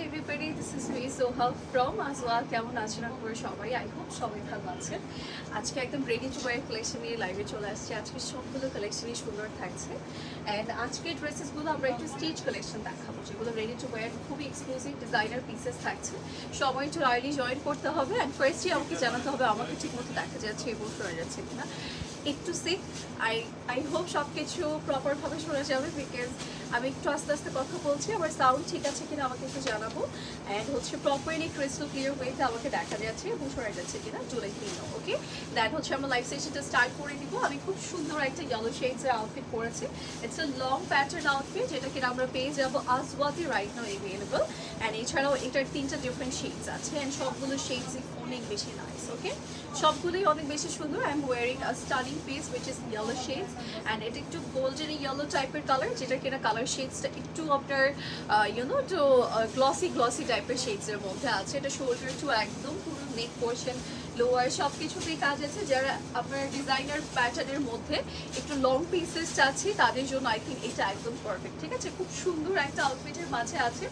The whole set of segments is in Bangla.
everybody, this is me Soha from Azwa. কেমন আছেন আপনারা সবাই? I hope সবাই ভালো আছেন। আজকে একদম রেডি টু ওয়্যার কালেকশন নিয়ে লাইভে চলে আসছি। আজকে সবগুলো কালেকশনই সুন্দর থাকছে এন্ড আজকে ড্রেসেসগুলো আমরা একটু স্টিচ কালেকশন দেখাবো, যেগুলো রেডি টু ওয়্যার খুবই এক্সক্লুসিভ ডিজাইনার পিসেস থাকছে। সবাই একটু আর্লি জয়েন করতে হবে এন্ড ফার্স্টলি আমাকে জানাতে হবে আমাকে ঠিকমতো দেখা যাচ্ছে এবং শোনা যাচ্ছে কিনা। একটু সিক আই হোপ সব কিছু প্রপারভাবে শোনা যাবে, বিকজ আমি একটু আস্তে আস্তে কথা বলছি। আমার সাউন্ড ঠিক আছে কিনা আমাকে একটু জানাবো অ্যান্ড হচ্ছে প্রপারলি ক্রিস্টাল ক্লিয়ার ওয়েতে আমাকে দেখা যাচ্ছে এবং শোনা যাচ্ছে কিনা চলে কিনো। ওকে, দ্যাট হচ্ছে আমরা লাইভ সেশনটা স্টার্ট করে দিব। আমি খুব সুন্দর একটা ইয়েলো শেডসের আউটফিট পরেছি। It's a long pattern outfit, যেটা কিনা আমরা পেয়ে যাবো আজওয়াতে রাইট নাও অ্যাভেলেবল। অ্যান্ড এছাড়াও এটার 3টা ডিফারেন্ট শেডস আছে অ্যান্ড সবগুলো শেডসই অনেক বেশি নাইস। ওকে, সবগুলোই অনেক বেশি সুন্দর। I am wiring a stunning piece which is yellow shades and এটা একটু গোল্ডেন ইয়েলো টাইপের কালার, যেটা কিনা কালার শেডসটা একটু আপনার একটু গ্লসি টাইপের শেডসের মধ্যে আছে। এটা শোল্ডার টু একদম পুরো নেক পোর্শন লোয়ার সব কিছুতেই কাজ আছে। যারা আপনার ডিজাইনার প্যাটার্নের মধ্যে একটু লং পিসেস চাচ্ছে তাদের জন্য আই থিঙ্ক এটা একদম পারফেক্ট। ঠিক আছে, খুব সুন্দর একটা আউটফিটের মাঝে আছে।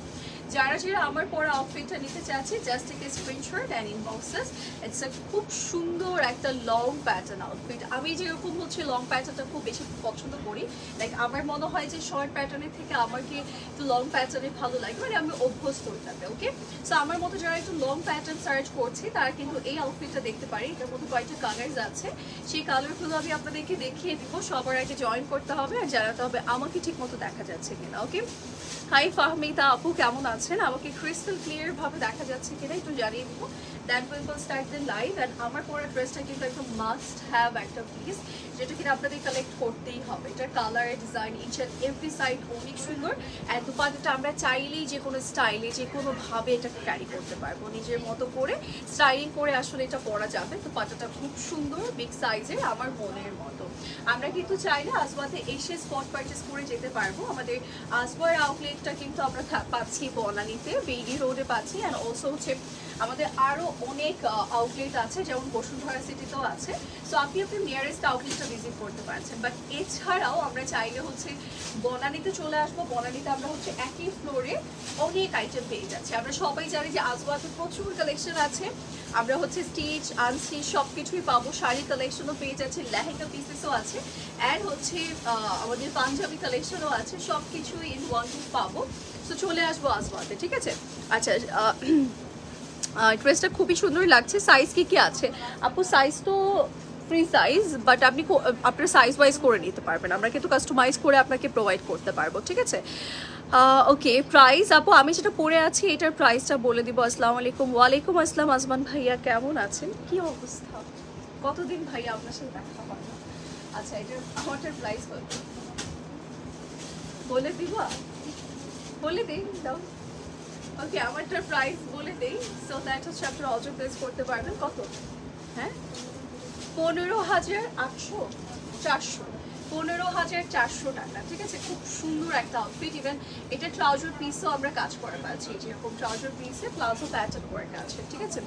যারা আমার পরা আউটফিটটা নিতে চাচ্ছে just take a screenshot and inbox us. It's a খুব সুন্দর একটা লং প্যাটার্ন আউটফিট। আমি যেরকম হচ্ছে লং প্যাটার্নটা খুব বেশি পছন্দ করি, লাইক আমার মনে হয় যে শর্ট প্যাটার্নের থেকে আমাকে একটু লং প্যাটার্নে ভালো লাগে, মানে আমি অভ্যস্ত ওইটাতে। ওকে, সো আমার মতো যারা একটু লং প্যাটার্ন সার্চ করছি তারা কিন্তু এই আউটফিটটা দেখতে পারি। এটার মধ্যে কয়েকটা কালার্স আছে, সেই কালারগুলো আমি আপনাদেরকে দেখিয়ে দিব। সবার আগে জয়েন করতে হবে আর জানাতে হবে আমাকে ঠিক মতো দেখা যাচ্ছে কিনা। ওকে, হাই ফাহমিদা আপু, কেমন আছেন? আমাকে ক্রিস্টাল ক্লিয়ার ভাবে দেখা যাচ্ছে কিনা একটু জানিয়ে দিব। That will start the live. And আমার পরা ড্রেসটা কিন্তু একদম মাস্ট হ্যাভ একটা পিস, যেটা কিনা আপনাদের কালেক্ট করতেই হবে। এটার colour, design, each and every side অনেক সুন্দর। অ্যান্ড দুপাটাটা আমরা চাইলেই যে কোনো স্টাইলে যে কোনোভাবে এটাকে ক্যারি করতে পারবো, নিজের মতো করে স্টাইলিং করে আসলে এটা পরা যাবে। দুপাটাটা খুব সুন্দর, বিগ সাইজের, আমার মনের মতো। আমরা কিন্তু চাইলে আজওয়াতে এসে স্পট পারচেস করে যেতে পারবো। আমাদের আজওয়ার আউটলেটটা কিন্তু আমরা পাচ্ছি বনানীতে, বেইলি রোডে পাচ্ছি। অ্যান্ড অলসো হচ্ছে আমাদের আরও অনেক আউটলেট আছে, যেমন বসুন্ধরা সিটিতেও আছে। সো আপনি আপনার নিয়ারেস্ট আউটলেটটা ভিজিট করতে পারছেন। বাট এছাড়াও আমরা চাইলে হচ্ছে বনানীতে চলে আসবো। বনানীতে আমরা হচ্ছে একই ফ্লোরে অনেক আইটেম পেয়ে যাচ্ছি। আমরা সবাই জানি যে আজওয়াতে প্রচুর কালেকশন আছে। আমরা হচ্ছে স্টিচ, আনস্টিচ সব কিছুই পাবো। শাড়ি কালেকশনও পেয়ে যাচ্ছে, লেহেঙ্গা পিসেসও আছে, অ্যান্ড হচ্ছে আমাদের পাঞ্জাবি কালেকশনও আছে। সব কিছুই ইন ওয়ান টু পাবো। সো চলে আসবো আজওয়াতে। ঠিক আছে, আচ্ছা, ড্রেসটা খুবই সুন্দর লাগছে। সাইজ কি আছে আপু? সাইজ তো ফ্রি সাইজ, বাট আপনি আপনার সাইজ ওয়াইজ করে নিতে পারবেন। আমরা কিন্তু কাস্টমাইজ করে আপনাকে প্রোভাইড করতে পারবো। ঠিক আছে, ওকে, প্রাইস আপু আমি যেটা পরে আছি এটার প্রাইসটা বলে দিব। আসসালামু আলাইকুম। ওয়ালাইকুম আসসালাম আজমান ভাইয়া, কেমন আছেন? কি অবস্থা? কতদিন ভাইয়া আপনার সাথে দেখা হয় না। আচ্ছা, আমারটার প্রাইস কত বলে দিব? বলে দিই, দাও। ওকে, আমারটার প্রাইস বলে দেই, সো দ্যাট হচ্ছে আপনারা অর্ডার প্লেস করতে পারবেন। কত? হ্যাঁ, 15,800 400 15,400 টাকা। ঠিক আছে, খুব সুন্দর একটা আউটফিট। ইভেন এটা ট্রাউজার পিসও আমরা কাজ করে পাচ্ছি, যেরকম ট্রাউজার পিসে প্লাজো প্যাটার্ন ওয়ার্ক আছে। ঠিক আছে,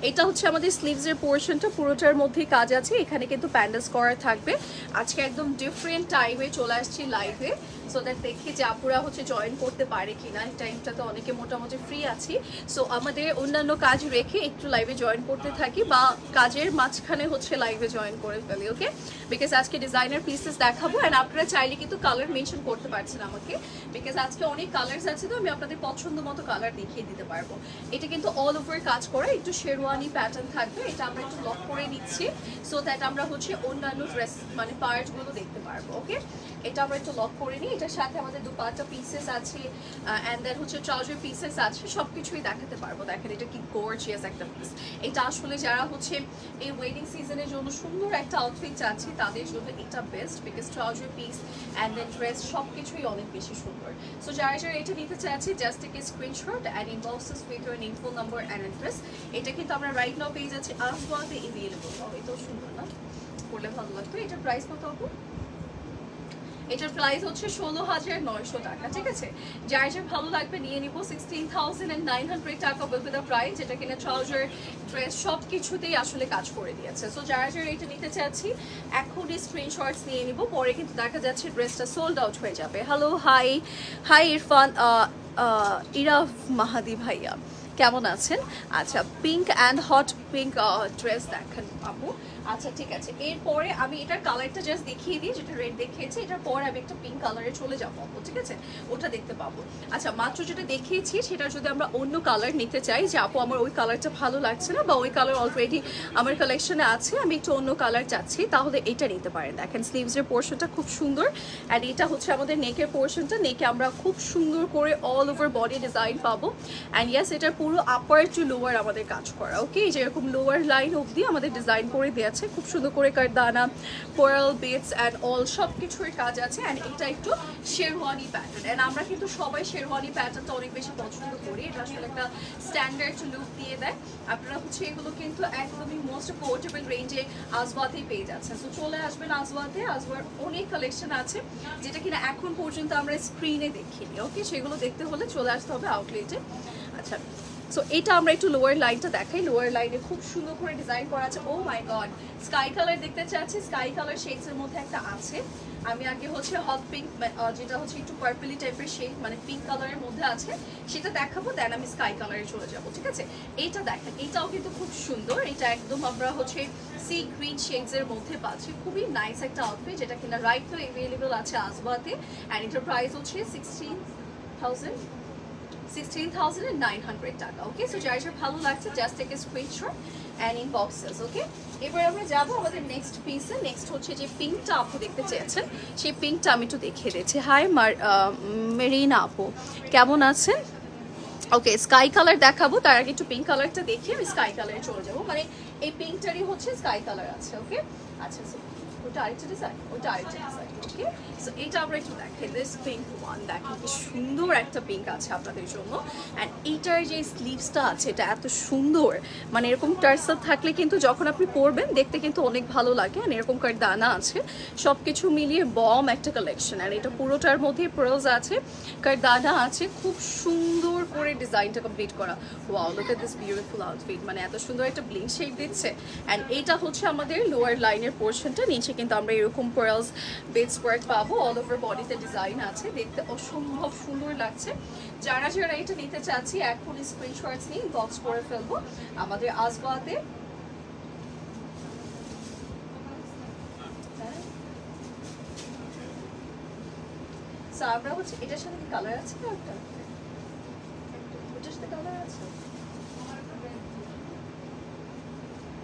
এটা হচ্ছে আমাদের স্লিভসের পোর্শনটা, পুরোটার মধ্যেই কাজ আছে। এখানে কিন্তু প্যান্ডেলস করা থাকবে। আজকে একদম ডিফারেন্ট টাইমে চলে আসছি লাইভে, সো দ্যাট দেখি যে আপুরা হচ্ছে জয়েন করতে পারে কিনা। এই টাইমটাতে অনেকে মোটামুটি ফ্রি আছি। সো আমাদের অন্যান্য কাজ রেখে একটু লাইভে জয়েন করতে থাকি, বা কাজের মাঝখানে হচ্ছে লাইভে জয়েন করে ফেলি। ওকে, বিকজ আজকে ডিজাইনার পিসেস দেখাবো। অ্যান্ড আপনারা চাইলে কিন্তু কালার মেনশন করতে পারছেন আমাকে, বিকজ আজকে অনেক কালার্স আছে, তো আমি আপনাদের পছন্দ মতো কালার দেখিয়ে দিতে পারবো। এটা কিন্তু অল ওভার কাজ করা, একটু শেরওয়ানি প্যাটার্ন থাকবে। এটা আমরা একটু লক করে নিচ্ছি, সো দ্যাট আমরা হচ্ছে অন্যান্য ড্রেস মানে পার্টগুলো দেখতে পারবো। ওকে, এটা আমরা একটু লক করে নিই। এটার সাথে আমাদের দুপাটা পিসেস আছে, অ্যান্ড দেন হচ্ছে ট্রাউজার পিসেস আছে, সব কিছুই দেখাতে পারবো। দেখেন এটা কি গর্জিয়াস একটা পিস। এটা আসলে যারা হচ্ছে এই ওয়েডিং সিজনের জন্য সুন্দর একটা আউটফিট চাচ্ছি তাদের জন্য এটা best, because trouser piece and then dress সব কিছুই অনেক বেশি সুন্দর। সো যারা এটা নিতে চাচ্ছি just take a screenshot and inbox us with your info number and address. এটা কিন্তু আমরা রাইট নাও পেয়ে যাচ্ছি আজওয়াতে অ্যাভেলেবল। এটাও সুন্দর না, পড়লে ভালো লাগতো। এটার প্রাইস কত আপু? এটার প্রাইস হচ্ছে 16,900 টাকা। ঠিক আছে, যার যে ভালো লাগবে নিয়ে নিব। 16,900 টাকা বলবে দ্য প্রাইস, যেটা কিনা ট্রাউজার, ড্রেস সব কিছুতেই আসলে কাজ করে দিয়েছে। সো যারা এটা নিতে চাচ্ছি এখনই স্ক্রিনশটস নিয়ে নিব, পরে কিন্তু দেখা যাচ্ছে ড্রেসটা সোল্ড আউট হয়ে যাবে। হ্যালো, হাই ইরফান, ইরাফ মাহাদি ভাইয়া কেমন আছেন? আচ্ছা, pink and hot pink dress দেখেন আপু। আচ্ছা ঠিক আছে, এরপরে আমি এটার কালারটা জাস্ট দেখিয়ে দিই, যেটা রেড দেখিয়েছি এটার পরে আমি একটা পিঙ্ক কালারে চলে যাবো আপু, ঠিক আছে? ওটা দেখতে পাবো। আচ্ছা, মাত্র যেটা দেখিয়েছি সেটা যদি আমরা অন্য কালার নিতে চাই, যে আপু আমার ওই কালারটা ভালো লাগছে না, বা ওই কালার অলরেডি আমার কালেকশনে আছে, আমি একটু অন্য কালার চাচ্ছি, তাহলে এটা নিতে পারেন। দেখেন স্লিভসের পোর্শনটা খুব সুন্দর, অ্যান্ড এটা হচ্ছে আমাদের নেকের পোর্শনটা। নেকে আমরা খুব সুন্দর করে অল ওভার বডি ডিজাইন পাবো, অ্যান্ড ইয়াস এটার পুরো আপার টু লোয়ার আমাদের কাজ করা। ওকে, যেরকম লোয়ার লাইন অবধি আমাদের ডিজাইন করে দেওয়া আছে, খুব সুন্দর করে কারদানা, কোরাল বিটস অ্যান্ড অল সব কিছুর কাজ আছে। অ্যান্ড এটা একটু শেরওয়ানি প্যাটার্ন, অ্যান্ড আমরা কিন্তু সবাই শেরওয়ানি প্যাটার্নটা অনেক বেশি পছন্দ করি। এটা আসলে একটা স্ট্যান্ডার্ড লুক দিয়ে দেয়। আপনারা হচ্ছে এগুলো কিন্তু একদমই মোস্ট পোর্টেবল রেঞ্জে আজওয়াতেই পেয়ে যাচ্ছেন। সো চলে আসবেন আজওয়াতে, আজওয়ার অনেক কালেকশন আছে যেটা কিনা এখন পর্যন্ত আমরা স্ক্রিনে দেখিনি। ওকে, সেগুলো দেখতে হলে চলে আসতে হবে আউটলেটে। আচ্ছা, সো এটা আমরা একটু লোয়ার লাইনটা দেখাই। লোয়ার লাইনে খুব সুন্দর করে ডিজাইন করা আছে। ও মাই গড, স্কাই কালার দেখতে চাচ্ছি, স্কাই কালার শেডসের মধ্যে একটা আছে। আমি আগে হচ্ছে হট পিঙ্ক, যেটা হচ্ছে একটু পার্পলি টাইপের শেড, মানে পিঙ্ক কালারের মধ্যে আছে, সেটা দেখাবো, দেন আমি স্কাই কালারে চলে যাবো, ঠিক আছে? এইটা দেখেন, এটাও কিন্তু খুব সুন্দর। এটা একদম আমরা হচ্ছে সি গ্রিন শেডসের মধ্যে পাচ্ছি, খুবই নাইস একটা আউটফিট, যেটা কিনা রাইট তো অ্যাভেলেবল আছে আজওয়াতে। অ্যান্ড এটার প্রাইস হচ্ছে 16,900 টাকা। ওকে, সো যার যার ভালো লাগছে just take a screenshot and inbox us. Okay, এবার আমরা যাবো আমাদের নেক্সট পিসে। নেক্সট হচ্ছে যে পিঙ্কটা আপু দেখতে চেয়েছেন, সেই পিঙ্কটা আমি একটু দেখিয়ে দিচ্ছি। হাই মেরিনা আপু, কেমন আছেন? ওকে, স্কাই কালার দেখাবো, তার আগে একটু পিঙ্ক কালারটা দেখিয়ে আমি স্কাই কালারে চলে যাবো। মানে এই পিঙ্কটারই হচ্ছে স্কাই কালার আছে। ওকে, আচ্ছা, ওটা আরেকটা ডিজাইন, ওটা আরেকটা ডিজাইন। ওকে, সো এটা আমরা একটু দেখেন, দিস পিঙ্ক ওয়ান দেখেন কি সুন্দর একটা পিঙ্ক আছে আপনাদের জন্য। অ্যান্ড এইটার যে স্লিভসটা আছে এটা এত সুন্দর, মানে এরকম টার্সাল থাকলে কিন্তু যখন আপনি পরবেন দেখতে কিন্তু অনেক ভালো লাগে। অ্যান্ড এরকম কারদানা আছে, সব কিছু মিলিয়ে বম একটা কালেকশন। আর এটা পুরোটার মধ্যে পার্লস আছে, কারদানা আছে, খুব সুন্দর করে ডিজাইনটা কমপ্লিট করা। Wow, look at this beautiful outfit, মানে এত সুন্দর একটা ব্লিং শেড দিচ্ছে। অ্যান্ড এটা হচ্ছে আমাদের লোয়ার লাইনের পোর্শনটা, নিচে কিন্তু আমরা এরকম পার্লস বেডস ওয়ার্ক পাবো, অল ওভার বডিতে ডিজাইন আছে, দেখতে অসম্ভব সুন্দর লাগছে। যারা যারা এটা নিতে চাচ্ছি এখন স্ক্রিনশটস নিয়ে বক্স করে ফেলবো আমাদের আজওয়াতে। আমরা হচ্ছে এটার সাথে কি কালার আছে না, একটা এটার সাথে কালার আছে।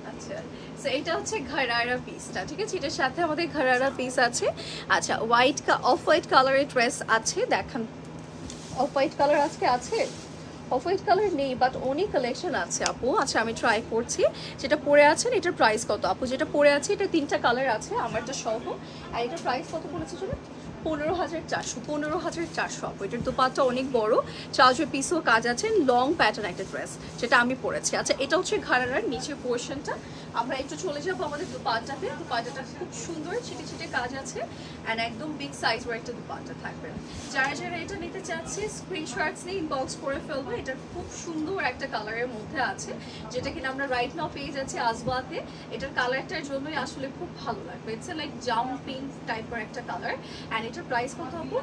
আচ্ছা, সো এটা হচ্ছে ঘরারা পিসটা, ঠিক আছে? এটার সাথে আমাদের ঘরারা পিস আছে। আচ্ছা, অফ হোয়াইট কালারের ড্রেস আছে, দেখান। অফ হোয়াইট কালার আজকে আছে? অফ হোয়াইট কালার নেই, বাট অনেক কালেকশন আছে আপু। আচ্ছা, আমি ট্রাই করছি। যেটা পরে আছেন এটার প্রাইস কত আপু? যেটা পরে আছে এটা 3টা কালার আছে, আমারটা সহ। আর এটার প্রাইস কত পড়েছে? 15,400, 15,400 আপু। এটার দোপাট্টা অনেক বড়, চার্জের পিসও কাজ আছে, লং প্যাটার্ন একটা ড্রেস, যেটা আমি পরেছি। আচ্ছা, এটা হচ্ছে ঘাড়ার নিচের পোর্শনটা। আমরা একটু চলে যাবো আমাদের দোপাট্টাতে। দোপাট্টাটা খুব সুন্দর, ছিটে ছিটে কাজ আছে, অ্যান্ড একদম বিগ সাইজের একটা দোপাট্টা থাকবে। যারা যারা এটা নিতে চাচ্ছে স্ক্রিনশটস নিয়ে ইনবক্স করে ফেলবো। এটা খুব সুন্দর একটা কালারের মধ্যে আছে, যেটা কিনা আমরা রাইট নাও পেয়ে যাচ্ছি আজওয়াতে। এটার কালারটার জন্যই আসলে খুব ভালো লাগবে। ইটস লাইক জাম্পিং টাইপের একটা কালার। অ্যান্ড এটার প্রাইস কত হবে?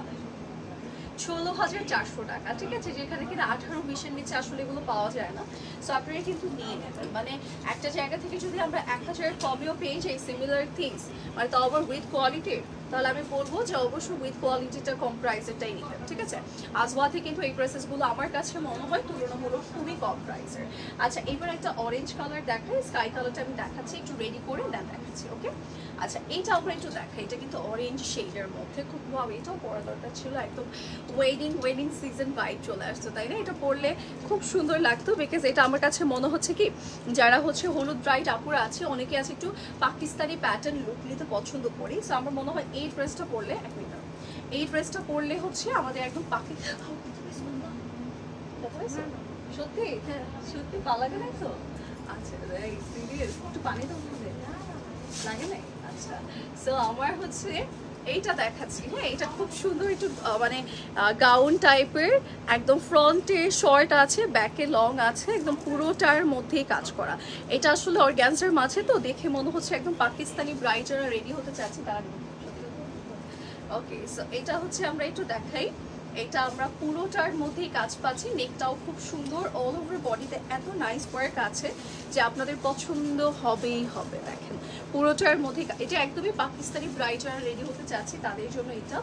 16,400 টাকা, ঠিক আছে? যেখানে কিনা 18-20-এর নিচে আসলে এগুলো পাওয়া যায় না। সো আপনারা কিন্তু নিয়ে নেবেন, মানে একটা জায়গা থেকে যদি আমরা 1,000 কমেও পেয়ে যাই সিমিলার থিংস, মানে তাও আবার উইথ কোয়ালিটির, তাহলে আমি বলবো যে অবশ্যই উইথ কোয়ালিটিটা কম প্রাইসেরটাই নিতেন, ঠিক আছে? আজওয়াতে কিন্তু এই ড্রেসেসগুলো আমার কাছে মনে হয় তুলনামূলক খুবই কম প্রাইসের। আচ্ছা, এবার একটা অরেঞ্জ কালার দেখাই, স্কাই কালারটা আমি দেখাচ্ছি, একটু রেডি করে দেন দেখাচ্ছি। ওকে, আচ্ছা, এইটা আমরা একটু দেখাই। এটা কিন্তু অরেঞ্জ শেডের মধ্যে, খুব ভালো, এটাও পরা দরকার ছিল। একদম ওয়েডিং সিজন ভাইব চলে আসতো, তাই না? এটা পরলে খুব সুন্দর লাগতো, বিকজ এটা আমার কাছে মনে হচ্ছে কি, যারা হচ্ছে হলুদ ব্রাইড আপুরা আছে, অনেকে আছে একটু পাকিস্তানি প্যাটার্ন লুক নিতে পছন্দ করি। সো আমার মনে হয় এই ড্রেসটা পরলে, এই ড্রেসটা পরলে হচ্ছে আমাদের একদম সত্যি, হ্যাঁ সত্যি ভালো লাগে না তো? আচ্ছা, সিরিয়াস, একটু পানি তো লাগে নাই? আচ্ছা, সো আমার হচ্ছে এইটা দেখাচ্ছি। হ্যাঁ, এটা খুব সুন্দর, একটু মানে গাউন টাইপের, একদম ফ্রন্টে শর্ট আছে, ব্যাকে লং আছে, একদম পুরোটার মধ্যেই কাজ করা। এটা আসলে অর্গানজার মাঝে, তো দেখে মনে হচ্ছে একদম পাকিস্তানি ব্রাইড যারা রেডি হতে চাচ্ছে তারা। ওকে, সো এটা হচ্ছে আমরা একটু দেখাই। এটা আমরা পুরোটার মধ্যেই কাজ পাচ্ছি, নেকটাও খুব সুন্দর, অল ওভার বডিতে এত নাইস ওয়ার্ক আছে যে আপনাদের পছন্দ হবেই হবে। দেখেন পুরোটার মধ্যে এটা একদমই পাকিস্তানি ব্রাইড যারা রেডি হতে চাচ্ছে তাদের জন্য এটা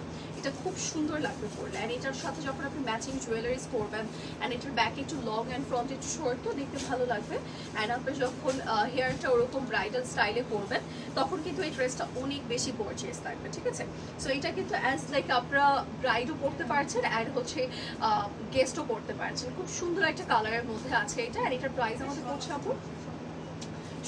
খুব সুন্দর লাগবে পরলে। অ্যান্ড এটার সাথে যখন আপনি ম্যাচিং জুয়েলারিজ পরবেন, অ্যান্ড এটার ব্যাক একটু লং অ্যান্ড ফ্রন্ট একটু শর্ট, তো দেখতে ভালো লাগবে। অ্যান্ড আপনি যখন হেয়ারটা ওরকম ব্রাইডাল স্টাইলে করবেন তখন কিন্তু এই ড্রেসটা অনেক বেশি গর্জিয়াস লাগবে, ঠিক আছে। সো এটা কিন্তু অ্যাজ লাইক আপনারা ব্রাইডও পরতে পারছেন অ্যান্ড হচ্ছে গেস্টও পরতে পারছেন। খুব সুন্দর একটা কালারের মধ্যে আছে এটা। আর এটার প্রাইস আমাদের পড়ছে আপু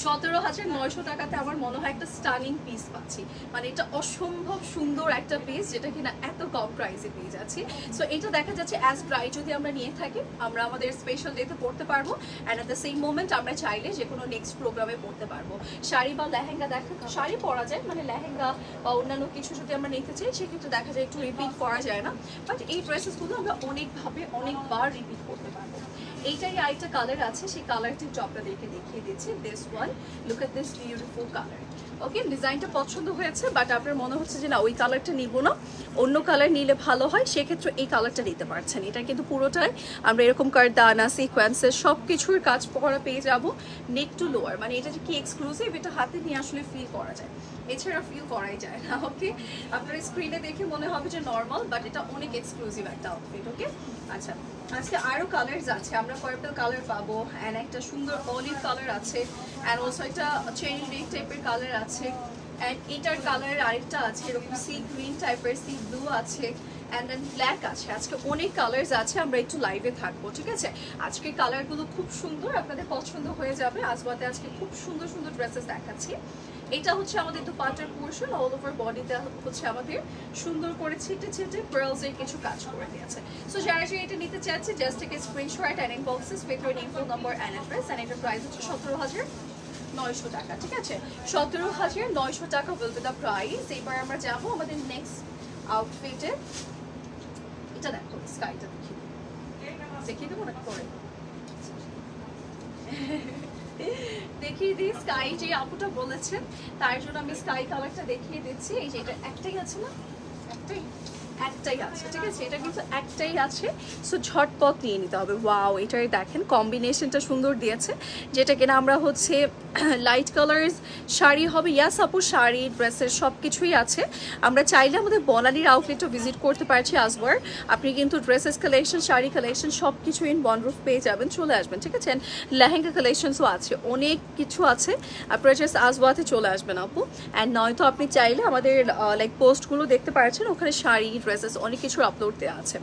17,900 টাকাতে। আমার মনে হয় একটা স্টানিং পিস পাচ্ছি, মানে এটা অসম্ভব সুন্দর একটা পিস যেটা কিনা এত কম প্রাইসে পেয়ে যাচ্ছি। সো এটা দেখা যাচ্ছে অ্যাজ ব্রাইড যদি আমরা নিয়ে থাকি আমরা আমাদের স্পেশাল ডেতে পড়তে পারবো, and at the same moment আমরা চাইলে যে কোনো নেক্সট প্রোগ্রামে পড়তে পারবো। শাড়ি বা লেহেঙ্গা শাড়ি পরা যায়, মানে লেহেঙ্গা বা অন্যান্য কিছু যদি আমরা নিতে চাই সেক্ষেত্রে দেখা যায় একটু রিপিট করা যায় না, বাট এই ড্রেসেসগুলো আমরা অনেকবার রিপিট করতে পারবো। এইটারই আরেকটা কালার আছে, সেই কালারটি একটু আপনাদেরকে দেখিয়ে দিচ্ছি। This one, look at this beautiful colour. Okay, ডিজাইনটা পছন্দ হয়েছে, বাট আপনার মনে হচ্ছে যে না ওই কালারটা নিব না, অন্য কালার নিলে ভালো হয়, সেক্ষেত্রে এই কালারটা নিতে পারছেন। এটা কিন্তু পুরোটাই আমরা এরকম কারদানা সিকোয়েন্সের সব কিছুর কাজ করা পেয়ে যাব, নেক টু লোয়ার। মানে এটা যে কি এক্সক্লুসিভ এটা হাতে নিয়ে আসলে ফিল করা যায়, এছাড়া ফিল করাই যায় না। ওকে, আপনার স্ক্রিনে দেখে মনে হবে যে নর্মাল, বাট এটা অনেক এক্সক্লুসিভ একটা আউটফিট। ওকে, আচ্ছা আজকে আরও কালার্স আছে, আমরা পার্পল কালার পাবো, অ্যান্ড একটা সুন্দর অলিভ কালার আছে, অ্যান্ড অলসো একটা চেরি রেড টাইপের কালার আছে, অ্যান্ড এটার কালার আরেকটা আছে এরকম সি গ্রিন টাইপের, সি ব্লু আছে, অ্যান্ড দেন ব্ল্যাক আছে। আজকে অনেক কালার্স আছে, আমরা একটু লাইভে থাকবো, ঠিক আছে। আজকে কালারগুলো খুব সুন্দর, আপনাদের পছন্দ হয়ে যাবে। আজকে খুব সুন্দর সুন্দর ড্রেসেস দেখাচ্ছি। এটা হচ্ছে আমাদের দুপাট্টার পোর্শন, অল ওভার বডিতে হচ্ছে আমাদের সুন্দর করে ছিটে ছিটে পার্লসের কিছু কাজ করে দিয়েছে। সো যারা এটা নিতে চাচ্ছে just take a screenshot and inbox us with your name, phone number and address, and এটার প্রাইস হচ্ছে 17,900 টাকা, ঠিক আছে। 17,900 টাকা উইল বি দ্য প্রাইস। এবার আমরা যাবো আমাদের নেক্সট আউটফিটে। এটা দেখো, স্কাইটা দেখিয়ে দেবো নাকি পরে দেখিয়ে দিই। স্কাই যে আপুটা বলেছেন তার জন্য আমি স্কাই কালারটা দেখিয়ে দিচ্ছি। এই যে এটা একটাই আছে না, একটাই আছে, ঠিক আছে, এটা কিন্তু একটাই আছে। সো ঝটপট নিয়ে নিতে হবে। ওয়াও, এটাই দেখেন কম্বিনেশনটা সুন্দর দিয়েছে, যেটা কিনা আমরা হচ্ছে লাইট কালার্স শাড়ি হবে। ইয়াস আপু, শাড়ি ড্রেসের সব কিছুই আছে। আমরা চাইলে আমাদের বনানীর আউটলেটও ভিজিট করতে পারছি আসবার। আপনি কিন্তু ড্রেসেস কালেকশন, শাড়ি কালেকশন সব কিছু ইন ওয়ান রুফ পেয়ে যাবেন, চলে আসবেন, ঠিক আছে। লেহেঙ্গা কালেকশনসও আছে, অনেক কিছু আছে, আপনারা জাস্ট আসবাতে চলে আসবেন আপু। অ্যান্ড নয়তো আপনি চাইলে আমাদের লাইক পোস্টগুলো দেখতে পাচ্ছেন, ওখানে শাড়ি ড্রেসেস অনেক কিছুর আপলোড দেওয়া আছে।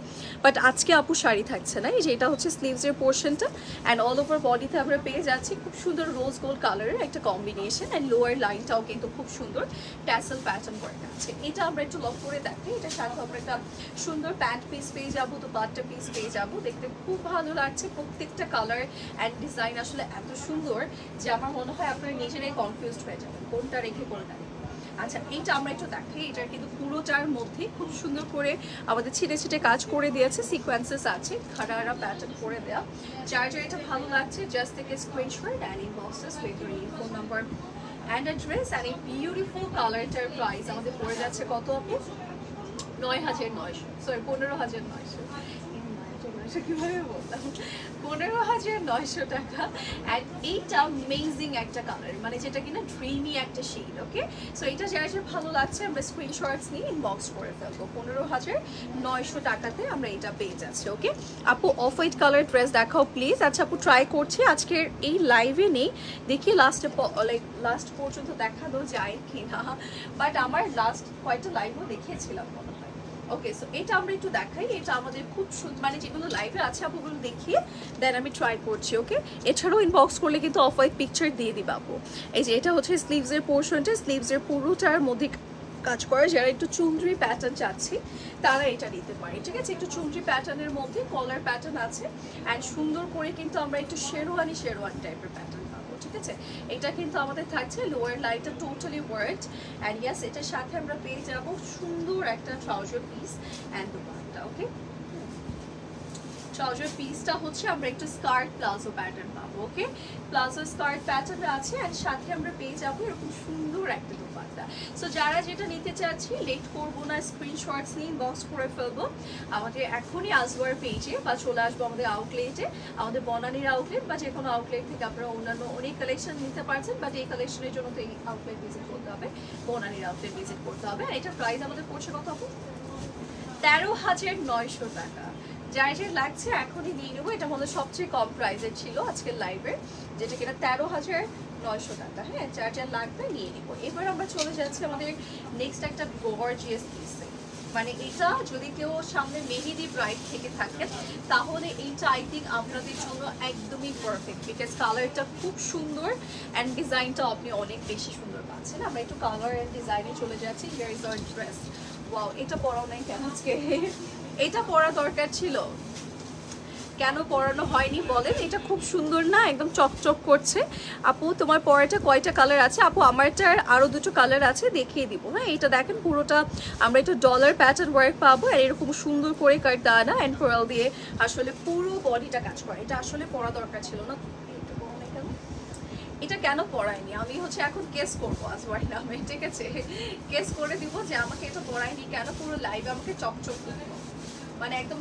বাট আজকে আপু শাড়ি থাকছে না। এই যে এটা হচ্ছে স্লিভসের পোর্শনটা, অ্যান্ড অল ওভার বডিতে আমরা পেয়ে যাচ্ছি খুব সুন্দর রোজ গোল্ড কালারের একটা কম্বিনেশন, অ্যান্ড লোয়ার লাইনটাও কিন্তু খুব সুন্দর ট্যাসেল প্যাটার্ন করে আছে। এটা আমরা একটু লক করে দেখি। এটার সাথে আমরা একটা সুন্দর প্যান্ট পিস পেয়ে যাবো, তো বাট্টা পিস পেয়ে যাবো, দেখতে খুব ভালো লাগছে। প্রত্যেকটা কালার অ্যান্ড ডিজাইন আসলে এত সুন্দর যে আমার মনে হয় আপনারা নিজেরাই কনফিউজড হয়ে যাবেন কোনটা রেখে কোনটা। আচ্ছা, এইটা আমরা একটু দেখি। এটার কিন্তু পুরোটার মধ্যে খুব সুন্দর করে আমাদের ছিটে ছিটে কাজ করে দিয়েছে, সিকোয়েন্সেস আছে, খাড়া প্যাটার্ন করে দেওয়া। যার এটা ভালো লাগছে জাস্ট থেকে screenshot and inbox us with your phone number and address. And এই বিউটিফুল কালারটার প্রাইস আমাদের পড়ে যাচ্ছে কত আপু? 9,900, সরি 15,900। কিভাবে বললাম, 15,900 টাকা। অ্যান্ড এইটা অ্যামেজিং একটা কালার, মানে যেটা কিনা ড্রিমি একটা শেড। ওকে, সো এটা যারা ভালো লাগছে আমরা স্ক্রিনশটস নিয়ে ইনবক্স করে ফেলবো। 15,900 টাকাতে আমরা এটা পেয়ে যাচ্ছি। ওকে আপু, অফ হোয়াইট কালার ড্রেস দেখাও প্লিজ। আচ্ছা আপু, ট্রাই করছি, আজকের এই লাইভে নেই, দেখি লাস্ট পর্যন্ত দেখানো যায় কিনা, বাট আমার লাস্ট কয়েকটা লাইভও দেখিয়েছিলাম মনে হয়। ওকে, সো এটা আমরা একটু দেখাই। এটা আমাদের খুব সুন্দর, মানে যেগুলো লাইভে আছে আপুগুলো দেখিয়ে দেন আমি ট্রাই করছি। ওকে, এছাড়াও ইনবক্স করলে কিন্তু অফ হোয়াইট পিকচার দিয়ে দিবা আপু। এই যে এটা হচ্ছে স্লিভসের পোর্শনটা, স্লিভসের পুরোটার মধ্যে কাজ করে। যারা একটু চুনরি প্যাটার্ন চাচ্ছি তারা এটা নিতে পারে, ঠিক আছে। একটু চুনরি প্যাটার্নের মধ্যে কলার প্যাটার্ন আছে, অ্যান্ড সুন্দর করে কিন্তু আমরা একটু শেরওয়ানি টাইপের প্যাটার্ন পাবো, ঠিক আছে। এটা কিন্তু আমাদের থাকছে লোয়ার লাইনটা টোটালি ওয়ার্ড, অ্যান্ড ইয়াস এটার সাথে আমরা পেয়ে যাব সুন্দর একটা trouser piece and dupatta. Okay, trouser পিসটা হচ্ছে আমরা একটু স্কার্ট প্লাজো প্যাটার্ন পাবো। ওকে, প্লাজো স্কার্ট প্যাটার্ন আছে অ্যান্ড সাথে আমরা পেয়ে যাবো এরকম সুন্দর একটা দোপাট্টা। সো যারা যেটা নিতে চাচ্ছি লেট করবো না, স্ক্রিনশটস নিয়ে ইনবক্স করে ফেলবো আমাদের এখনই আজওয়ার পেজে, বা চলে আসবো আমাদের আউটলেটে, আমাদের বনানীর আউটলেট বা যে কোনো আউটলেট থেকে আপনারা অন্যান্য অনেক কালেকশন নিতে পারছেন। বাট এই কালেকশনের জন্য তো এই আউটলেট ভিজিট করতে হবে, বনানীর আউটলেট ভিজিট করতে হবে। আর এটার প্রাইস আমাদের পড়ছে কত হবে? 13,900 টাকা। যার যে লাগছে এখনই নিয়ে নেবো। এটা আমাদের সবচেয়ে কম প্রাইসের ছিল আজকের লাইভে, যেটা কিনা 13,900 টাকা। হ্যাঁ, যার যার লাগবে নিয়ে নিবো। এবার আমরা চলে যাচ্ছি আমাদের নেক্সট একটা গর্জিয়াস পিসে। মানে এটা যদি কেউ সামনে মেহেদি ব্রাইড থেকে থাকেন তাহলে এইটা আই থিঙ্ক আপনাদের জন্য একদমই পারফেক্ট, বিকজ কালারটা খুব সুন্দর অ্যান্ড ডিজাইনটা আপনি অনেক বেশি সুন্দর পাচ্ছেন। আমরা একটু কালার অ্যান্ড ডিজাইনে চলে যাচ্ছি। Here is our dress. Wow, এটা পরাও নাই কেন আজকে? এটা পরা দরকার ছিল, কেন পরানো হয়নি বলেন? এটা খুব সুন্দর না, একদম চকচক করছে। আপু তোমার পরাটা কয়টা কালার আছে? আপু আমারটার আরও দুটো কালার আছে, দেখিয়ে দিব। হ্যাঁ, এটা দেখেন পুরোটা আমরা একটু ডলার প্যাটার্ন ওয়ার্ক পাবো আর এরকম সুন্দর করে কাটদানা অ্যান্ড কোরাল দিয়ে আসলে পুরো বডিটা কাজ করে। এটা আসলে পরা দরকার ছিল না। এটা কেন পড়ায়নি আমি হচ্ছে এখন কেস করবো আজওয়ার নামে, ঠিক আছে? কেস করে দিব যে আমাকে এটা পড়ায়নি কেন, পুরো লাইভ আমাকে চকচক করবো, মানে একদম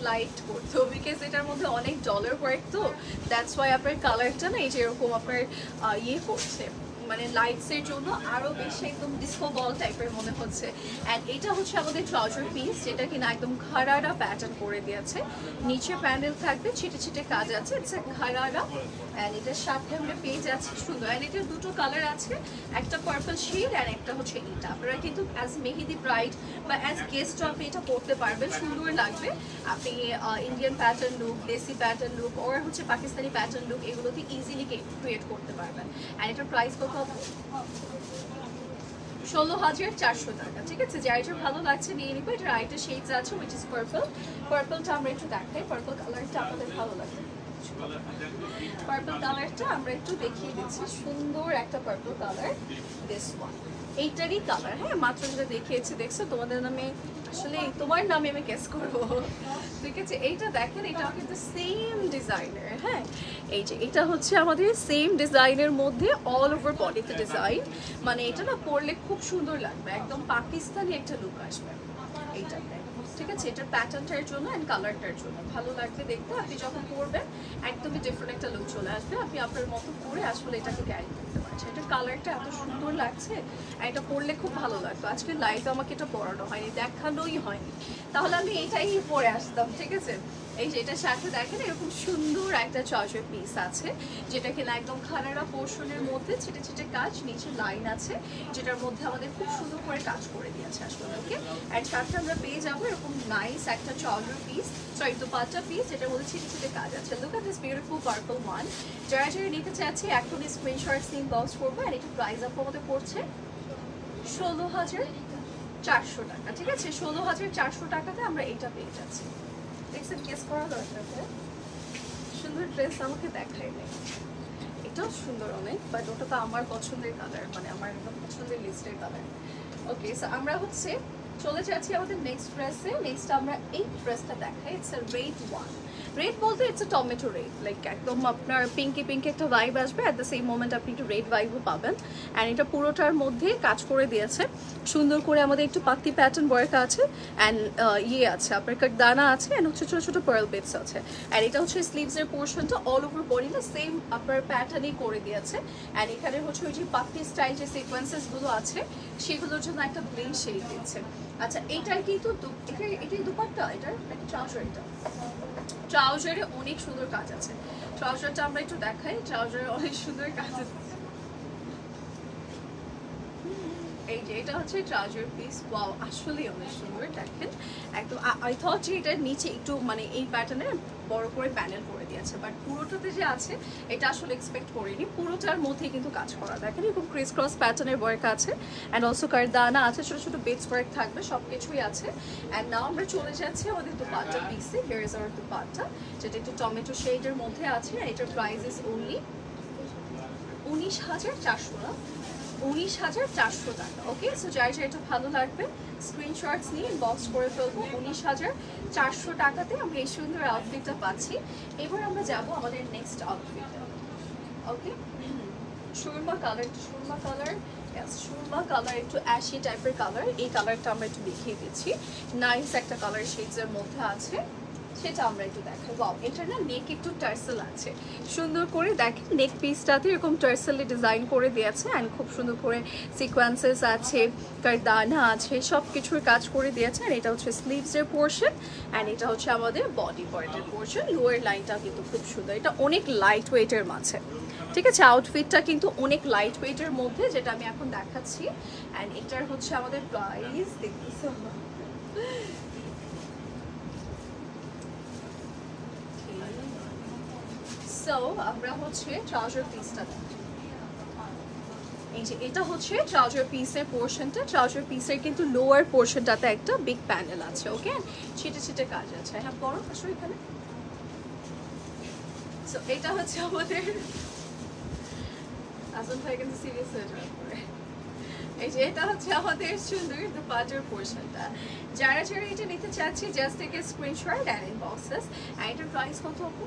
লাইট করতো, বিকজ এটার মধ্যে অনেক ডলার ওয়ার্ক, তো দ্যাটস ওয়াই আপনার কালারটা না এই যে এরকম আপনার ইয়ে করছে, মানে লাইটসের জন্য আরও বেশি একদম ডিসকো বল টাইপের মনে হচ্ছে। অ্যান্ড এটা হচ্ছে আমাদের ট্রাউজার পিস, যেটা কিনা একদম খারারা প্যাটার্ন করে দিয়েছে। নিচে প্যানেল থাকবে, ছিটে ছিটে কাজ আছে, ইটস খারারা। অ্যান্ড এটার সাথে আমরা পেয়ে যাচ্ছি সুন্দর, অ্যান্ড এটার দুটো কালার আছে, একটা পার্পল শেড অ্যান্ড একটা হচ্ছে এটা। আপনারা কিন্তু অ্যাজ মেহেদি ব্রাইড বা অ্যাজ গেস্টও আপনি এটা পরতে পারবেন, সুন্দর লাগবে। আপনি ইন্ডিয়ান প্যাটার্ন লুক, দেশি প্যাটার্ন লুক ওর হচ্ছে পাকিস্তানি প্যাটার্ন লুক এগুলোতে ইজিলি ক্রিয়েট করতে পারবেন। অ্যান্ড এটার প্রাইস কত হবে? 16,400 টাকা। ঠিক আছে, যার যে ভালো লাগছে নিয়ে নিবো। এটার আরেকটা শেডস আছে উইচ ইজ পার্পল। পার্পলটা আমরা একটু দেখাই, পার্পল কালারটা আপনাদের ভালো লাগবে। পার্পল কালারটা আমরা একটু দেখিয়ে দিচ্ছি, সুন্দর একটা পার্পল কালার, দিস ওয়ান এইটারই কালার। হ্যাঁ, মাত্র যেটা দেখিয়েছি দেখছো, তোমাদের নামে আসলে তোমার নামে আমি গেস করবো, ঠিক আছে? এইটা দেখেন, এটাও কিন্তু সেম ডিজাইনের। হ্যাঁ, এই যে এটা হচ্ছে আমাদের সেম ডিজাইনের মধ্যে অল ওভার বডিতে ডিজাইন, মানে এটা না পরলে খুব সুন্দর লাগবে, একদম পাকিস্তানি একটা লুক আসবে এইটাতে। ঠিক আছে, এটার প্যাটার্নটার জন্য অ্যান্ড কালারটার জন্য ভালো লাগবে দেখতে। আপনি যখন পরবেন একদমই ডিফারেন্ট একটা লুক চলে আসবে, আপনি আপনার মতো পরে আসলে এটাকে ক্যারি করতে পারছেন। এটার কালারটা এত সুন্দর লাগছে, আর এটা পরলে খুব ভালো লাগতো। আজকে লাইভে আমাকে এটা পরানো হয়নি, দেখানোই হয়নি, তাহলে আমি এটাই পরে আসতাম। ঠিক আছে, এই যে এটার সাথে দেখেন এরকম সুন্দর একটা ট্রাউজার পিস আছে, যেটা কিনা একদম খানারা পোর্শনের মধ্যে ছিটে ছিটে কাজ, নিচে লাইন আছে, যেটার মধ্যে আমাদের খুব সুন্দর করে কাজ করে দিয়েছে আসলে। ওকে, অ্যান্ড সাথে আমরা পেয়ে যাবো এরকম নাইস একটা trouser piece, sorry dupatta piece, যেটার মধ্যে ছিটে ছিটে কাজ আছে। Look at this beautiful purple one. যারা যারা নিতে চাচ্ছি এখনই স্ক্রিনশটস নিয়ে বক্স করবো। আর এটা প্রাইস আপু আমাদের পড়ছে 16,400 টাকা। ঠিক আছে, 16,400 টাকাতে আমরা এটা পেয়ে যাচ্ছি। দেখছেন, কেস করা দরকার। সুন্দর ড্রেস আমাকে দেখাই নেই, এটাও সুন্দর অনেক, বাট ওটা তো আমার পছন্দের কালার, মানে আমার একদম পছন্দের লিস্টের কালার। ওকে, সো আমরা হচ্ছে চলে যাচ্ছি আমাদের নেক্সট ড্রেসে। নেক্সট আমরা এই ড্রেসটা দেখাই, it's a red one. Red বলতে it's a tomato red, like একদম আপনার পিঙ্কি একটা ভাইব আসবে, অ্যাট দ্য সেম মোমেন্ট আপনি একটু রেড ভাইবও পাবেন। অ্যান্ড এটা পুরোটার মধ্যে কাজ করে দিয়েছে সুন্দর করে, আমাদের একটু পাতি প্যাটার্ন ওয়ার্ক আছে অ্যান্ড ইয়ে আছে আপনার দানা আছে, অ্যান্ড হচ্ছে ছোটো ছোটো পার্ল বেডস আছে। অ্যান্ড এটা হচ্ছে স্লিভসের পোর্শনটা অল ওভার বডিটা সেম আপনার প্যাটার্নই করে দিয়েছে। অ্যান্ড এখানে হচ্ছে ওই যে পাতি স্টাইল যে সিকোয়েন্সেসগুলো আছে সেগুলোর জন্য একটা ব্লেন্ড শেড দিচ্ছে। আচ্ছা, এইটার কিন্তু এটাই দুপাট্টা, এটার একটা ট্রাউজার, এটা ট্রাউজারে অনেক সুন্দর কাজ আছে। ট্রাউজারটা আমরা একটু দেখাই, ট্রাউজারে অনেক সুন্দর কাজ আছে। এই যে এটা হচ্ছে ট্রাউজার পিস, ওয়াও আসলেই অনেক সুন্দর। দেখেন একদম, আই থট যে এটার নিচে একটু মানে এই প্যাটার্নের বড় করে প্যানেল করে দিয়েছে, বাট পুরোটাতে যে আছে এটা আসলে এক্সপেক্ট করিনি। পুরোটার মধ্যেই কিন্তু কাজ করা, দেখেন এরকম ক্রিস ক্রস প্যাটার্নের ওয়ার্ক আছে, অ্যান্ড অলসো কারদানা আছে, ছোটো ছোটো বেডস ওয়ার্ক থাকবে, সব কিছুই আছে। অ্যান্ড নাও আমরা চলে যাচ্ছি আমাদের দুপাট্টা পিসে। হিয়ার ইজ আওয়ার দুপাট্টা, যেটা একটু টমেটো শেডের মধ্যে আছে। এটার প্রাইস ইজ অনলি 19,400 না, 19,400 টাকা। ওকে, সো যার যেটা ভালো লাগবে স্ক্রিনশটস নিয়ে ইনবক্স করে ফেলবো। 19,400 টাকাতে আমরা এই সুন্দর আউটফিটটা পাচ্ছি। এবার আমরা যাব আমাদের নেক্সট আউটফিটে। ওকে, সুরমা কালার, সুরমা কালার, সুরমা কালার, একটু অ্যাশি টাইপের কালার। এই কালারটা আমরা একটু দেখিয়ে দিচ্ছি, নাইস একটা কালার শেডসের মধ্যে আছে, সেটা আমরা একটু দেখাই। ওয়াও, এটা না নেক একটু টার্সেল আছে, সুন্দর করে দেখেন নেক পিসটাতে এরকম টার্সেলে ডিজাইন করে দিয়েছে অ্যান্ড খুব সুন্দর করে সিকোয়েন্সেস আছে, কারদানা আছে, সব কিছুর কাজ করে দিয়েছে। আর এটা হচ্ছে স্লিভসের পোর্শন অ্যান্ড এটা হচ্ছে আমাদের বডি পার্টের পোর্শন। লোয়ার লাইনটা কিন্তু খুব সুন্দর, এটা অনেক লাইট ওয়েটের মাঝে, ঠিক আছে। আউটফিটটা কিন্তু অনেক লাইট ওয়েটের মধ্যে, যেটা আমি এখন দেখাচ্ছি। অ্যান্ড এটার হচ্ছে আমাদের প্রাইস দেখতেছি সো আমরা হচ্ছে ট্রাউজার পিসটা দেখি। এই যে এটা হচ্ছে ট্রাউজার পিসের পোর্শনটা। ট্রাউজার পিসের কিন্তু লোয়ার পোর্শনটাতে একটা বিগ প্যানেল আছে। ওকে, ছিটে ছিটে কাজ আছে। হ্যাঁ, বড় আসলে এখানে। সো এটা হচ্ছে আমাদের আসল ভাই কিন্তু সিরিয়াস হয়ে যাওয়ার পরে, এই যে এটা হচ্ছে আমাদের সুন্দর দুপাটার পোর্শনটা। যারা যারা এটা নিতে চাচ্ছি জাস্ট থেকে স্ক্রিনশট অ্যান্ড ইনবক্সেস। আর এটার প্রাইস কত হবে?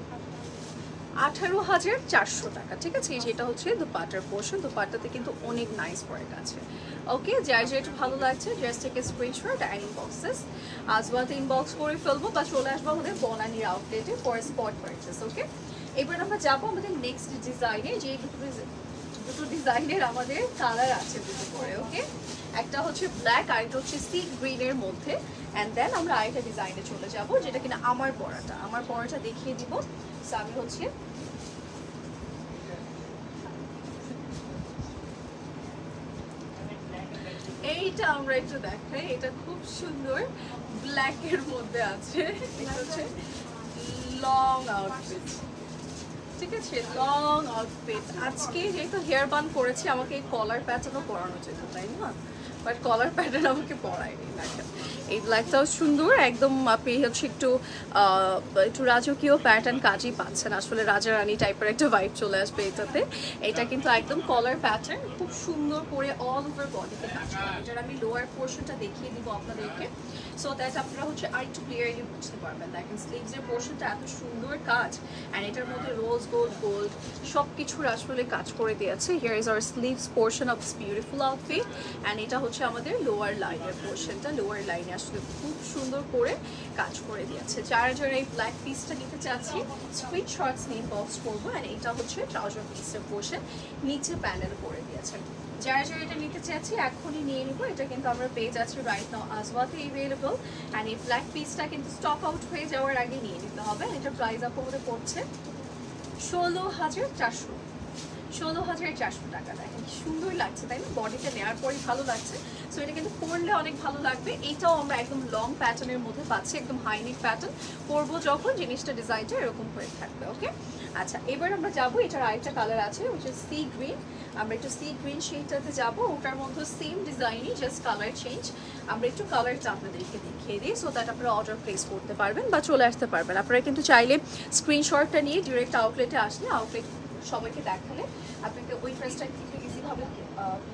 18,400 টাকা, ঠিক আছে। যেটা হচ্ছে দুপাটার পোর্শন, দুপাটাতে কিন্তু অনেক নাইস ওয়ার্ক আছে। ওকে, যার যেটা ভালো লাগছে জাস্ট থেকে স্ক্রিনশট অ্যান্ড ইনবক্সেস। আজবাতে ইনবক্স করে ফেলবো বা চলে আসবো আমাদের বনানীর আউটলেটে ফর স্পট পারচেস। ওকে, এবার আমরা যাবো আমাদের নেক্সট ডিজাইনে। যে দুটো ডিজাইনের আমাদের কালার আছে দুটো করে। ওকে, একটা হচ্ছে ব্ল্যাক আর একটা হচ্ছে সি গ্রিনের মধ্যে। অ্যান্ড দেন আমরা আরেকটা ডিজাইনে চলে যাব, যেটা কিনা আমার পরাটা দেখিয়ে দিব। সো আমি হচ্ছে এইটা আমরা একটু দেখাই। এটা খুব সুন্দর ব্ল্যাকের মধ্যে আছে। এটা হচ্ছে লং আউটফিট, ঠিক আছে, লং আউটফিট। আজকে যেহেতু হেয়ার বান করেছি, আমাকে এই কলার প্যাটার্নও পরানো যেত, তাই না? বাট কলার প্যাটার্ন আমাকে পরায়নি। দেখেন এই ব্ল্যাকটাও সুন্দর একদম। আপনি হচ্ছে একটু রাজকীয় প্যাটার্ন কাজই পাচ্ছেন, আসলে রাজা রানী টাইপের একটা ভাইব চলে আসবে এটাতে। এটা কিন্তু একদম কলার প্যাটার্ন, খুব সুন্দর করে অল ওভার বডিতে কাজ করে। এটার আমি লোয়ার পোর্শনটা দেখিয়ে দিব আপনাদেরকে, সো দ্যাট আপনারা হচ্ছে আরেকটু ক্লিয়ারলি বুঝতে পারবেন। দেখেন স্লিভসের পোর্শনটা এত সুন্দর কাজ, অ্যান্ড এটার মধ্যে রোজ গোল্ড সব কিছুর আসলে কাজ করে দিয়েছে। Here is our sleeves portion of this beautiful outfit. And এটা হচ্ছে আমাদের লোয়ার লাইনের পোর্শনটা। লোয়ার লাইনে আসলে খুব সুন্দর করে কাজ করে দিয়েছে। যারা যারা এই ব্ল্যাক পিসটা নিতে চাচ্ছি স্ক্রিনশটস নিয়ে বক্স করবো। অ্যান্ড এটা হচ্ছে ট্রাউজার পিসের পোর্শন, নিচে প্যানেল করে দিয়েছে। যারা যারা এটা নিতে চাচ্ছি এখনই নিয়ে নিবো। এটা কিন্তু আমরা পেয়ে যাচ্ছি রাইট নাও আজওয়াতে অ্যাভেলেবল। অ্যান্ড এই ব্ল্যাক পিসটা কিন্তু স্টক আউট হয়ে যাওয়ার আগে নিয়ে নিতে হবে। এটার প্রাইস আপনাদের পড়ছে 16,400 টাকা। দেখেন কি সুন্দর লাগছে, তাই না? বডিতে নেওয়ার পরই ভালো লাগছে। সো এটা কিন্তু পরলে অনেক ভালো লাগবে। এইটাও আমরা একদম লং প্যাটার্নের মধ্যে পাচ্ছি, একদম হাই নেক প্যাটার্ন। পরবো যখন জিনিসটা ডিজাইনটা এরকম হয়ে থাকবে। ওকে, আচ্ছা এবার আমরা যাবো, এটার আরেকটা কালার আছে হচ্ছে সি গ্রিন। আমরা একটু সি গ্রিন শেডটাতে যাবো, ওটার মধ্যে সেম ডিজাইনই, জাস্ট কালার চেঞ্জ। আমরা একটু কালারটা আপনাদেরকে দেখিয়ে দিই, সো দ্যাট আপনারা অর্ডার প্লেস করতে পারবেন বা চলে আসতে পারবেন। আপনারা কিন্তু চাইলে স্ক্রিনশটটা নিয়ে ডিরেক্ট আউটলেটে আসলে, আউটলেট সবাইকে দেখালে আপনাকে ওই প্রাইসটা একটু ইজিভাবে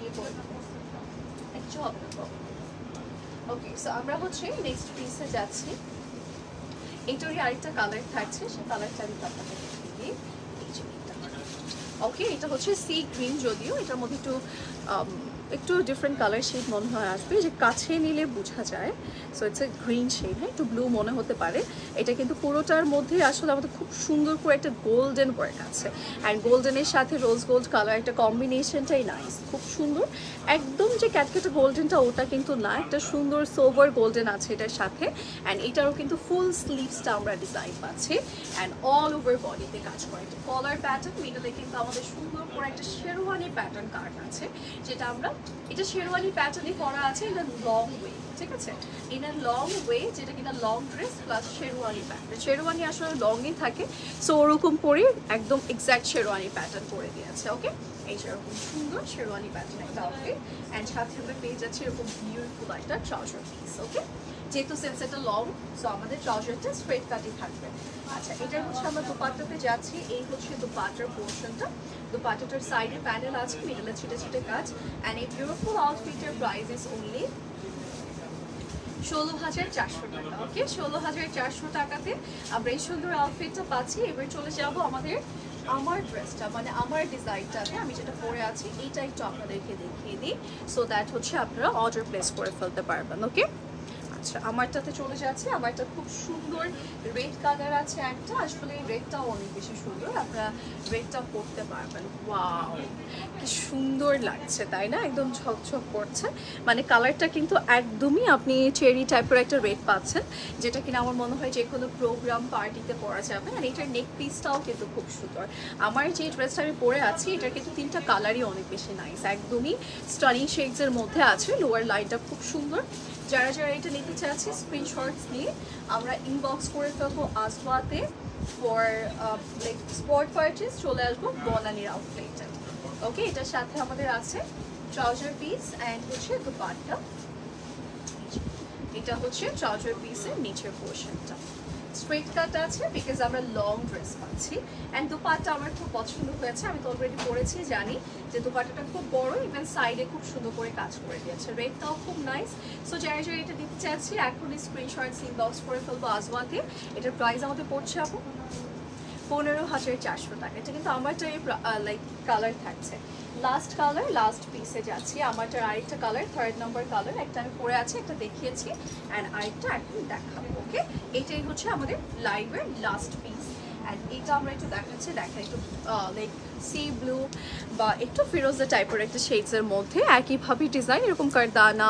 ইয়ে করে কিছু হবে না। ওকে, সো আমরা হচ্ছে নেক্সট পিসে যাচ্ছি। এটারই আরেকটা কালার থাকছে, সেই কালারটা আমি আপনাকে দেখিয়ে দিই। ওকে, এটা হচ্ছে সি গ্রিন, যদিও এটার মধ্যে একটু ডিফারেন্ট কালার শেড মনে হয় আসবে, যে কাছে নিলে বোঝা যায়। So it's a green shade, হ্যাঁ, একটু ব্লু মনে হতে পারে। এটা কিন্তু পুরোটার মধ্যে আসলে আমাদের খুব সুন্দর করে একটা গোল্ডেন ওয়ার্ক আছে। অ্যান্ড গোল্ডেনের সাথে রোজ গোল্ড কালার একটা কম্বিনেশনটাই নাইস, খুব সুন্দর। একদম যে ক্যাটকেটে গোল্ডেনটা ওটা কিন্তু না, একটা সুন্দর সোভার গোল্ডেন আছে এটার সাথে। অ্যান্ড এটারও কিন্তু ফুল স্লিভসটা আমরা ডিজাইন পাচ্ছি, অ্যান্ড অল ওভার বডিতে কাজ করে। একটা কলার প্যাটার্ন, মিডলে কিন্তু আমাদের সুন্দর করে একটা শেরওয়ানি প্যাটার্ন কাট আছে, যেটা আমরা এটা শেরওয়ানি প্যাটার্নে করা আছে ইন আ লং ওয়ে, ঠিক আছে, ইন আ লং ওয়ে, যেটা কিনা long dress plus sherwani pattern. Sherwani আসলে লংই থাকে, সো ওরকম করে একদম এক্স্যাক্ট শেরওয়ানি প্যাটার্ন করে দিয়েছে। ওকে, এই সেরকম সুন্দর শেরওয়ানি প্যাটার্ন একটা আউটফিট, অ্যান্ড সাথে আমরা পেয়ে যাচ্ছি এরকম বিউটিফুল একটা ট্রাউজার পিস। ওকে, যেহেতু সেন্সেটটা লং, সো আমাদের ট্রাউজারটা স্ট্রেট কাটই থাকবে। আচ্ছা, এটা হচ্ছে আমরা দুপাট্টাতে যাচ্ছি। এই হচ্ছে দুপাট্টার পোর্শনটা। দুপাট্টাটার সাইডে প্যানেল আছে, মিডলে ছিটে ছিটে কাজ। অ্যান্ড এই বিউটিফুল আউটফিটের প্রাইস ইজ অনলি 16,400 টাকা। ওকে, 16,400 টাকাতে আমরা এই সুন্দর আউটফিটটা পাচ্ছি। এবার চলে যাব আমার ড্রেসটা, মানে আমার ডিজাইনটাতে আমি যেটা পরে আছি এইটা একটু আপনাদেরকে দেখিয়ে দিই, সো দ্যাট হচ্ছে আপনারা অর্ডার প্লেস করে ফেলতে পারবেন। ওকে, আচ্ছা, আমারটাতে চলে যাচ্ছে। আমারটা খুব সুন্দর রেড কালার আছে একটা, আসলে এই রেডটাও অনেক বেশি সুন্দর, আপনারা রেডটা পরতে পারবেন। ওয়াও, কি সুন্দর লাগছে তাই না, একদম ঝকঝক করছে। মানে কালারটা কিন্তু একদমই আপনি চেরি টাইপের একটা রেড পাচ্ছেন, যেটা কিনা আমার মনে হয় যে কোনো প্রোগ্রাম পার্টিতে পরা যাবে। আর এটার নেক পিসটাও কিন্তু খুব সুন্দর। আমার যে ড্রেসটা আমি পরে আছি এটার কিন্তু তিনটা কালারই অনেক বেশি নাইস, একদমই স্টানিং শেডসের মধ্যে আছে। লোয়ার লাইনটা খুব সুন্দর। যারা যারা এটা নিতে চাচ্ছি স্ক্রিনশটস নিয়ে আমরা ইনবক্স করে ফেলবো আসওয়াতে ফর লাইক স্পট পারচেজ, চলে আসবো বনানীর আউটলেটে। ওকে, এটার সাথে আমাদের আছে ট্রাউজার পিস অ্যান্ড হচ্ছে দুপাট্টা। এটা হচ্ছে ট্রাউজার পিসের নিচের পোর্শনটা স্ট্রেট কাট আছে, বিকজ আমরা লং ড্রেস পাচ্ছি। অ্যান্ড দুপাট্টা আমার খুব পছন্দ হয়েছে, আমি তো অলরেডি পরেছি, জানি যে দুপাট্টাটা খুব বড়, ইভেন সাইডে খুব সুন্দর করে কাজ করে দিয়েছে। রেটটাও খুব নাইস। সো যারা যারা এটা দিতে চাচ্ছি এখনই স্ক্রিনশট ইনবক্স করে ফেলবো আসওয়াতে। এটার প্রাইস আমাদের পড়ছে আপু 15,400 টাকা। এটা কিন্তু আমারটাই লাইক কালার থাকছে। লাস্ট কালার, লাস্ট পিসে যাচ্ছি। আমারটার আরেকটা কালার, 3rd নম্বর কালার, একটা আমি পরে আছি, একটা দেখিয়েছি, অ্যান্ড আরেকটা এখন দেখাবো। ওকে, এটাই হচ্ছে আমাদের লাইভের লাস্ট পিস। অ্যান্ড এটা আমরা একটু দেখাচ্ছি, একটু লাইক সি ব্লু বা একটু ফিরোজা টাইপের একটা শেডসের মধ্যে একইভাবে ডিজাইন, এরকম কারদানা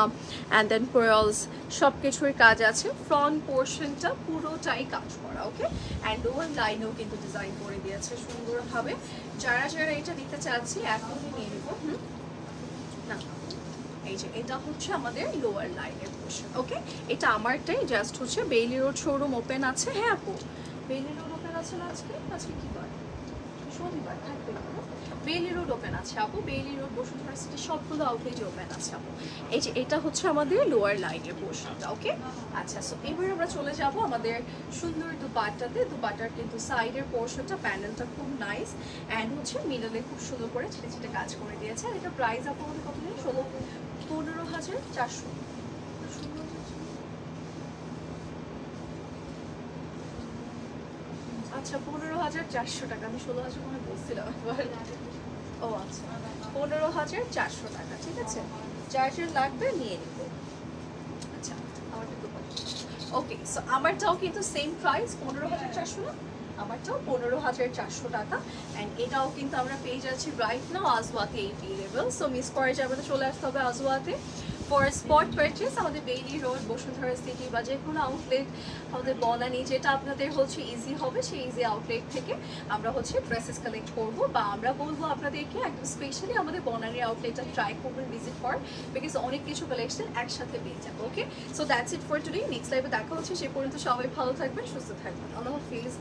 অ্যান্ড দেন পার্লস সব কিছুর কাজ আছে। ফ্রন্ট পোর্শনটা পুরোটাই কাজ করা। ওকে, অ্যান্ড লোয়ার লাইনেও কিন্তু ডিজাইন করে দিয়েছে সুন্দরভাবে। যারা যারা এটা দিতে চাচ্ছি এখনই নিয়ে নেব। না, এই যে এটা হচ্ছে আমাদের লোয়ার লাইনের পোর্শন। ওকে, এটা আমারটাই, জাস্ট হচ্ছে বেইলি রোড শোরুম ওপেন আছে। হ্যাঁ আপু, বেইলি রোড ওপেন আছে না আজকে? আজকে কি বার? শনিবার, থাকবে না? বেইলি রোড ওপেন আছে আপু, বেইলি রোড বসুন্ধরা সিটি সবগুলো আউটলেটে ওপেন আছে আপু। এই যে এটা হচ্ছে আমাদের লোয়ার লাইনের পোর্শনটা। ওকে, আচ্ছা, সো এবার আমরা চলে যাব আমাদের সুন্দর দুপাট্টাতে। দুপাট্টার কিন্তু সাইডের পোর্শনটা, প্যানেলটা খুব নাইস, অ্যান্ড হচ্ছে মিডলে খুব সুন্দর করে ছিটে ছিটে কাজ করে দিয়েছে। আর এটা প্রাইস আপু আমাদের কত নেই? 15,400। আচ্ছা, 15,400 টাকা। আমি 16,000 মনে বলছিলাম। ও আচ্ছা, 15,400 টাকা। ঠিক আছে, চার্জার লাগবে নিয়ে নিব। আচ্ছা, ওকে, সো আমারটাও কিন্তু সেম প্রাইস 15,400 না, আমারটাও 15,400 টাকা। অ্যান্ড এটাও কিন্তু আমরা পেয়ে যাচ্ছি রাইট নাও আসওয়াতে এভেলেবল। সো মিস করে যাবে তো চলে আসতে হবে আসওয়াতে ফর স্পট পারচেস। আমাদের বেইলি রোড, বসুন্ধরা সিটি বা যে কোনো আউটলেট আমাদের বনানী, যেটা আপনাদের হচ্ছে ইজি হবে, সেই ইজি আউটলেট থেকে আমরা হচ্ছে ড্রেসেস কালেক্ট করব, বা আমরা বলবো আপনাদেরকে একদম স্পেশালি আমাদের বনানী আউটলেটটা ট্রাই করবেন ভিজিট কর, বিকজ অনেক কিছু কালেকশন একসাথে পেয়ে যাবে। Okay, so that's it for today. Next লাইভে দেখা হচ্ছে, সে পর্যন্ত সবাই ভালো থাকবেন, সুস্থ থাকবেন। আল্লাহ হাফিজ।